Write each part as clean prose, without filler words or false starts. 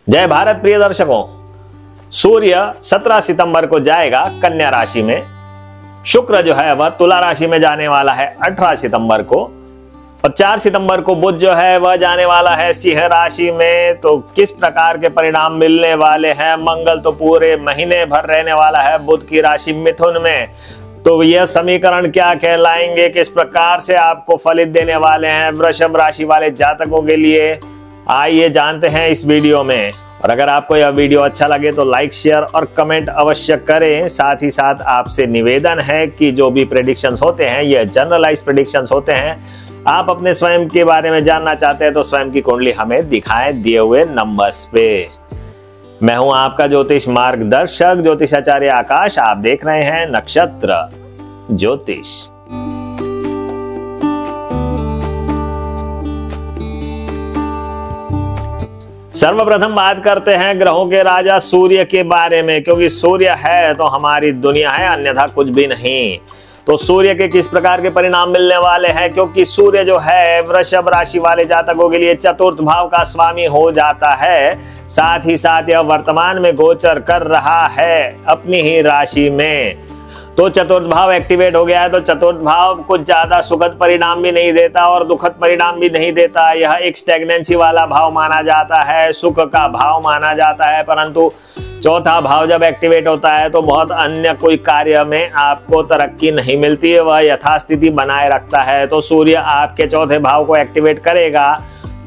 जय भारत प्रिय दर्शकों, सूर्य 17 सितंबर को जाएगा कन्या राशि में। शुक्र जो है वह तुला राशि में जाने वाला है 18 सितंबर को, और 4 सितंबर को बुध जो है वह जाने वाला है सिंह राशि में। तो किस प्रकार के परिणाम मिलने वाले हैं? मंगल तो पूरे महीने भर रहने वाला है बुध की राशि मिथुन में, तो यह समीकरण क्या कहलाएंगे, किस प्रकार से आपको फलित देने वाले हैं वृषभ राशि वाले जातकों के लिए, आइए जानते हैं इस वीडियो में। और अगर आपको यह वीडियो अच्छा लगे तो लाइक, शेयर और कमेंट अवश्य करें। साथ ही साथ आपसे निवेदन है कि जो भी प्रेडिक्शंस होते हैं यह जनरलाइज प्रेडिक्शंस होते हैं। आप अपने स्वयं के बारे में जानना चाहते हैं तो स्वयं की कुंडली हमें दिखाएं दिए हुए नंबर्स पे। मैं हूं आपका ज्योतिष मार्गदर्शक ज्योतिषाचार्य आकाश। आप देख रहे हैं नक्षत्र ज्योतिष। सर्वप्रथम बात करते हैं ग्रहों के राजा सूर्य के बारे में, क्योंकि सूर्य है तो हमारी दुनिया है, अन्यथा कुछ भी नहीं। तो सूर्य के किस प्रकार के परिणाम मिलने वाले हैं, क्योंकि सूर्य जो है वृषभ राशि वाले जातकों के लिए चतुर्थ भाव का स्वामी हो जाता है। साथ ही साथ यह वर्तमान में गोचर कर रहा है अपनी ही राशि में, तो चतुर्थ भाव एक्टिवेट हो गया है। तो चतुर्थ भाव कुछ ज्यादा सुखद परिणाम भी नहीं देता और दुखद परिणाम भी नहीं देता। यह एक स्टैग्नेंसी वाला भाव माना जाता है, सुख का भाव माना जाता है। परंतु चौथा भाव जब एक्टिवेट होता है तो बहुत अन्य कोई कार्य में आपको तरक्की नहीं मिलती है, वह यथास्थिति बनाए रखता है। तो सूर्य आपके चौथे भाव को एक्टिवेट करेगा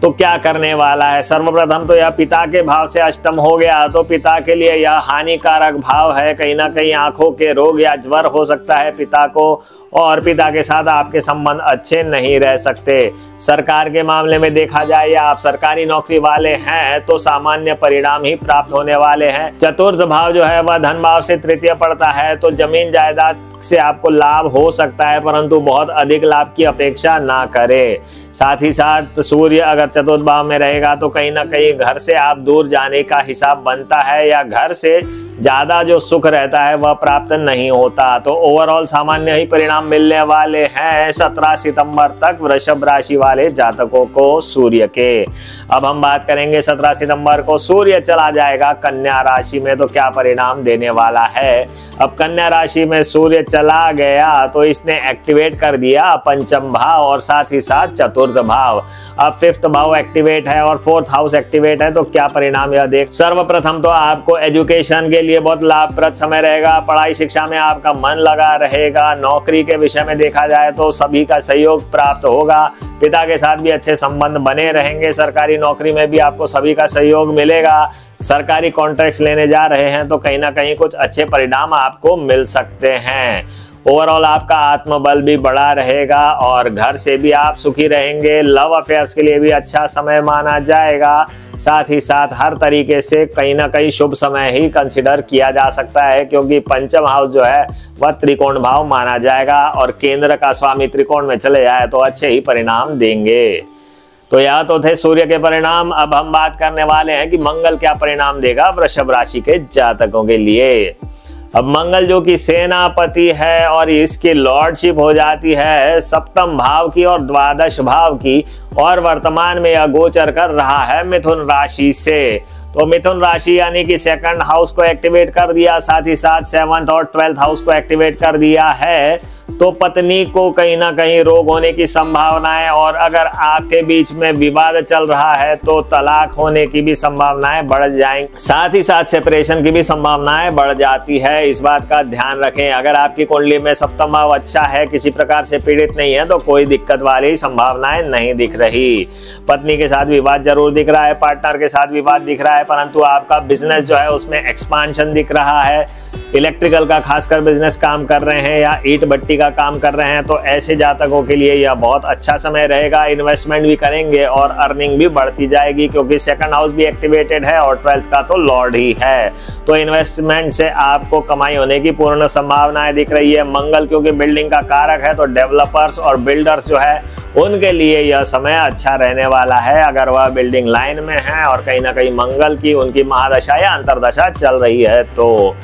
तो क्या करने वाला है? सर्वप्रथम तो यह पिता के भाव से अष्टम हो गया, तो पिता के लिए यह हानिकारक भाव है। कहीं ना कहीं आंखों के रोग या ज्वर हो सकता है पिता को, और पिता के साथ आपके संबंध अच्छे नहीं रह सकते। सरकार के मामले में देखा जाए या आप सरकारी नौकरी वाले हैं तो सामान्य परिणाम ही प्राप्त होने वाले हैं। चतुर्थ भाव जो है वह धन भाव से तृतीय पड़ता है, तो जमीन जायदाद से आपको लाभ हो सकता है, परंतु बहुत अधिक लाभ की अपेक्षा ना करें। साथ ही साथ सूर्य अगर चतुर्थ भाव में रहेगा तो कहीं ना कहीं घर से आप दूर जाने का हिसाब बनता है, या घर से ज्यादा जो सुख रहता है वह प्राप्त नहीं होता। तो ओवरऑल सामान्य ही परिणाम मिलने वाले हैं 17 सितंबर तक वृषभ राशि वाले जातकों को सूर्य के। अब हम बात करेंगे 17 सितंबर को सूर्य चला जाएगा कन्या राशि में, तो क्या परिणाम देने वाला है। अब कन्या राशि में सूर्य चला गया तो इसने एक्टिवेट कर दिया पंचम भाव और साथ ही साथ चतुर्थ भाव। अब फिफ्थ भाव एक्टिवेट है और फोर्थ हाउस एक्टिवेट है, तो क्या परिणाम यह देख। सर्वप्रथम तो आपको एजुकेशन के लिए बहुत लाभप्रद समय रहेगा, पढ़ाई शिक्षा में आपका मन लगा रहेगा। नौकरी के विषय में देखा जाए तो सभी का सहयोग प्राप्त होगा, पिता के साथ भी अच्छे संबंध बने रहेंगे। सरकारी नौकरी में भी आपको सभी का सहयोग मिलेगा। सरकारी कॉन्ट्रैक्ट्स लेने जा रहे हैं तो कहीं ना कहीं कुछ अच्छे परिणाम आपको मिल सकते हैं। ओवरऑल आपका आत्मबल भी बढ़ा रहेगा और घर से भी आप सुखी रहेंगे। लव अफेयर्स के लिए भी अच्छा समय माना जाएगा। साथ ही साथ हर तरीके से कहीं ना कहीं शुभ समय ही कंसिडर किया जा सकता है, क्योंकि पंचम हाउस जो है वह त्रिकोण भाव माना जाएगा और केंद्र का स्वामी त्रिकोण में चले जाए तो अच्छे ही परिणाम देंगे। तो यह तो थे सूर्य के परिणाम। अब हम बात करने वाले हैं कि मंगल क्या परिणाम देगा वृषभ राशि के जातकों के लिए। अब मंगल जो कि सेनापति है और इसकी लॉर्डशिप हो जाती है सप्तम भाव की और द्वादश भाव की, और वर्तमान में यह गोचर कर रहा है मिथुन राशि से। तो मिथुन राशि यानी कि सेकंड हाउस को एक्टिवेट कर दिया, साथ ही साथ 7th और 12th हाउस को एक्टिवेट कर दिया है। तो पत्नी को कहीं ना कहीं रोग होने की संभावनाएं, और अगर आपके बीच में विवाद चल रहा है तो तलाक होने की भी संभावनाएं बढ़ जाएंगी। साथ ही साथ सेपरेशन की भी संभावनाएं बढ़ जाती है, इस बात का ध्यान रखें। अगर आपकी कुंडली में सप्तम भाव अच्छा है, किसी प्रकार से पीड़ित नहीं है, तो कोई दिक्कत वाली संभावनाएं नहीं दिख रही। पत्नी के साथ विवाद जरूर दिख रहा है, पार्टनर के साथ विवाद दिख रहा है, परंतु आपका बिजनेस जो है उसमें एक्सपांशन दिख रहा है। इलेक्ट्रिकल का खासकर बिजनेस काम कर रहे हैं या ईंट भट्टी का काम कर रहे हैं तो ऐसे जातकों के लिए यह बहुत अच्छा समय रहेगा। इन्वेस्टमेंट भी करेंगे और अर्निंग भी बढ़ती जाएगी, क्योंकि सेकंड हाउस भी एक्टिवेटेड है और 12th का तो लॉर्ड ही है। तो इन्वेस्टमेंट से आपको कमाई होने की पूर्ण संभावनाएं दिख रही है। मंगल क्योंकि बिल्डिंग का कारक है, तो डेवलपर्स और बिल्डर्स जो है उनके लिए यह समय अच्छा रहने वाला है, अगर वह बिल्डिंग लाइन में है और कहीं ना कहीं मंगल की उनकी महादशा या अंतरदशा चल रही है। तो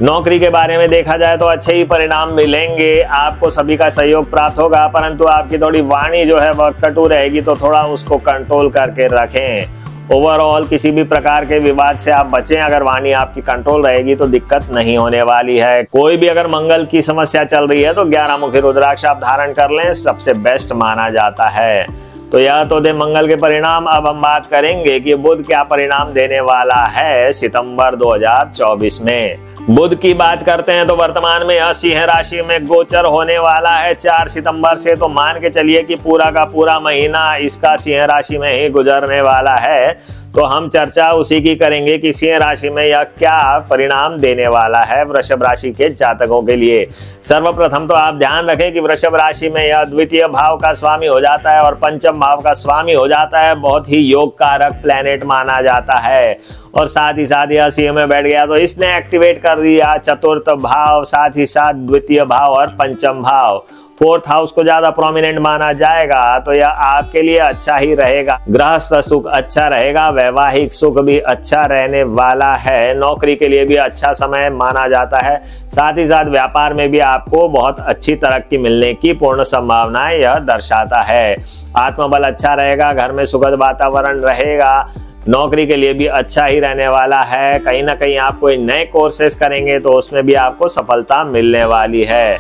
नौकरी के बारे में देखा जाए तो अच्छे ही परिणाम मिलेंगे, आपको सभी का सहयोग प्राप्त होगा, परंतु आपकी थोड़ी वाणी जो है वह कटु रहेगी, तो थोड़ा उसको कंट्रोल करके रखें। ओवरऑल किसी भी प्रकार के विवाद से आप बचें। अगर वाणी आपकी कंट्रोल रहेगी तो दिक्कत नहीं होने वाली है। कोई भी अगर मंगल की समस्या चल रही है तो 11 मुखी रुद्राक्ष आप धारण कर लें, सबसे बेस्ट माना जाता है। तो यह तो थे मंगल के परिणाम। अब हम बात करेंगे कि बुध क्या परिणाम देने वाला है सितंबर 2024 में। बुध की बात करते हैं तो वर्तमान में यह सिंह राशि में गोचर होने वाला है 4 सितंबर से। तो मान के चलिए कि पूरा का पूरा महीना इसका सिंह राशि में ही गुजरने वाला है। तो हम चर्चा उसी की करेंगे कि सिंह राशि में यह क्या परिणाम देने वाला है वृषभ राशि के जातकों के लिए। सर्वप्रथम तो आप ध्यान रखें कि वृषभ राशि में यह द्वितीय भाव का स्वामी हो जाता है और पंचम भाव का स्वामी हो जाता है। बहुत ही योग कारक प्लेनेट माना जाता है। और साथ ही साथ यह सिंह में बैठ गया तो इसने एक्टिवेट कर दिया चतुर्थ भाव, साथ ही साथ द्वितीय भाव और पंचम भाव। फोर्थ हाउस को ज्यादा प्रोमिनेंट माना जाएगा। तो यह आपके लिए अच्छा ही रहेगा। गृहस्थ सुख अच्छा रहेगा, वैवाहिक सुख भी अच्छा रहने वाला है। नौकरी के लिए भी अच्छा समय माना जाता है। साथ ही साथ व्यापार में भी आपको बहुत अच्छी तरक्की मिलने की पूर्ण संभावनाएं यह दर्शाता है। आत्मबल अच्छा रहेगा, घर में सुखद वातावरण रहेगा। नौकरी के लिए भी अच्छा ही रहने वाला है। कहीं ना कहीं आप कोई नए कोर्सेस करेंगे तो उसमें भी आपको सफलता मिलने वाली है।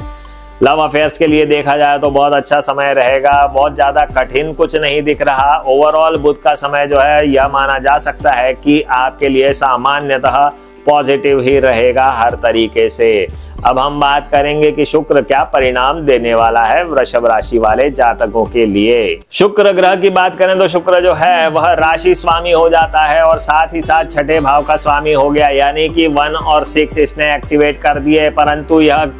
लव अफेयर्स के लिए देखा जाए तो बहुत अच्छा समय रहेगा। बहुत ज्यादा कठिन कुछ नहीं दिख रहा। ओवरऑल बुध का समय जो है यह माना जा सकता है कि आपके लिए सामान्यतः पॉजिटिव ही रहेगा हर तरीके से। अब हम बात करेंगे कि शुक्र क्या परिणाम देने वाला है वृषभ राशि वाले जातकों के लिए। शुक्र ग्रह की बात करें तो शुक्र जो है वह राशि स्वामी हो जाता है और साथ ही साथ छठे भाव का स्वामी हो गया, यानी कि 1 और 6 इसने एक्टिवेट कर दिए। परंतु यह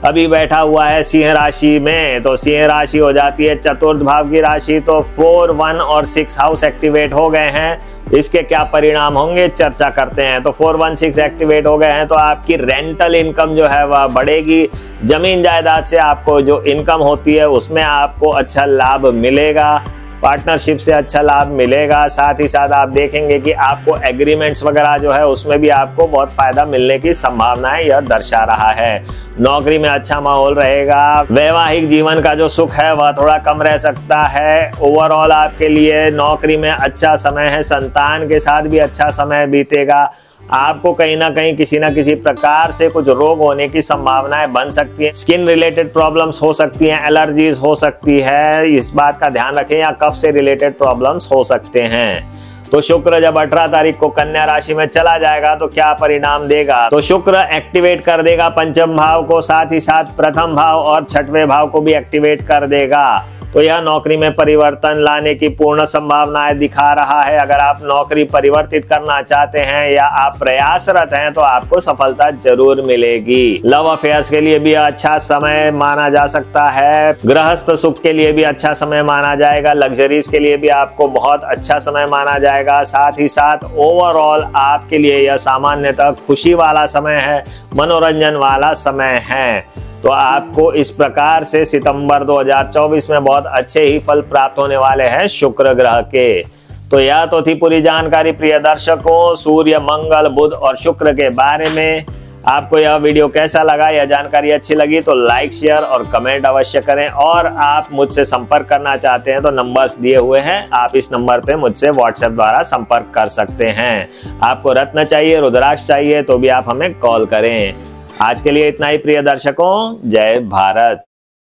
अभी बैठा हुआ है सिंह राशि में, तो सिंह राशि हो जाती है चतुर्थ भाव की राशि। तो 4, 1 और 6 हाउस एक्टिवेट हो गए हैं। इसके क्या परिणाम होंगे चर्चा करते हैं। तो 4, 1, 6 एक्टिवेट हो गए हैं तो आपकी रेंटल इनकम जो है वह बढ़ेगी। जमीन जायदाद से आपको जो इनकम होती है उसमें आपको अच्छा लाभ मिलेगा। पार्टनरशिप से अच्छा लाभ मिलेगा। साथ ही साथ आप देखेंगे कि आपको एग्रीमेंट्स वगैरह जो है उसमें भी आपको बहुत फायदा मिलने की संभावनाएं यह दर्शा रहा है। नौकरी में अच्छा माहौल रहेगा। वैवाहिक जीवन का जो सुख है वह थोड़ा कम रह सकता है। ओवरऑल आपके लिए नौकरी में अच्छा समय है। संतान के साथ भी अच्छा समय बीतेगा। आपको कहीं ना कहीं किसी न किसी प्रकार से कुछ रोग होने की संभावनाएं बन सकती है। स्किन रिलेटेड प्रॉब्लम्स हो सकती हैं, एलर्जीज हो सकती है, इस बात का ध्यान रखें। या कफ से रिलेटेड प्रॉब्लम्स हो सकते हैं। तो शुक्र जब 18 तारीख को कन्या राशि में चला जाएगा तो क्या परिणाम देगा। तो शुक्र एक्टिवेट कर देगा पंचम भाव को, साथ ही साथ प्रथम भाव और छठवें भाव को भी एक्टिवेट कर देगा। तो यह नौकरी में परिवर्तन लाने की पूर्ण संभावनाएं दिखा रहा है। अगर आप नौकरी परिवर्तित करना चाहते हैं या आप प्रयासरत हैं तो आपको सफलता जरूर मिलेगी। लव अफेयर्स के लिए भी अच्छा समय माना जा सकता है। गृहस्थ सुख के लिए भी अच्छा समय माना जाएगा। लग्जरीज के लिए भी आपको बहुत अच्छा समय माना जाएगा। साथ ही साथ ओवरऑल आपके लिए यह सामान्यतः खुशी वाला समय है, मनोरंजन वाला समय है। तो आपको इस प्रकार से सितंबर 2024 में बहुत अच्छे ही फल प्राप्त होने वाले हैं शुक्र ग्रह के। तो यह तो थी पूरी जानकारी प्रिय दर्शकों सूर्य, मंगल, बुध और शुक्र के बारे में। आपको यह वीडियो कैसा लगा, यह जानकारी अच्छी लगी तो लाइक, शेयर और कमेंट अवश्य करें। और आप मुझसे संपर्क करना चाहते हैं तो नंबर्स दिए हुए हैं, आप इस नंबर पे मुझसे व्हाट्सएप द्वारा संपर्क कर सकते हैं। आपको रत्न चाहिए, रुद्राक्ष चाहिए तो भी आप हमें कॉल करें। आज के लिए इतना ही प्रिय दर्शकों, जय भारत।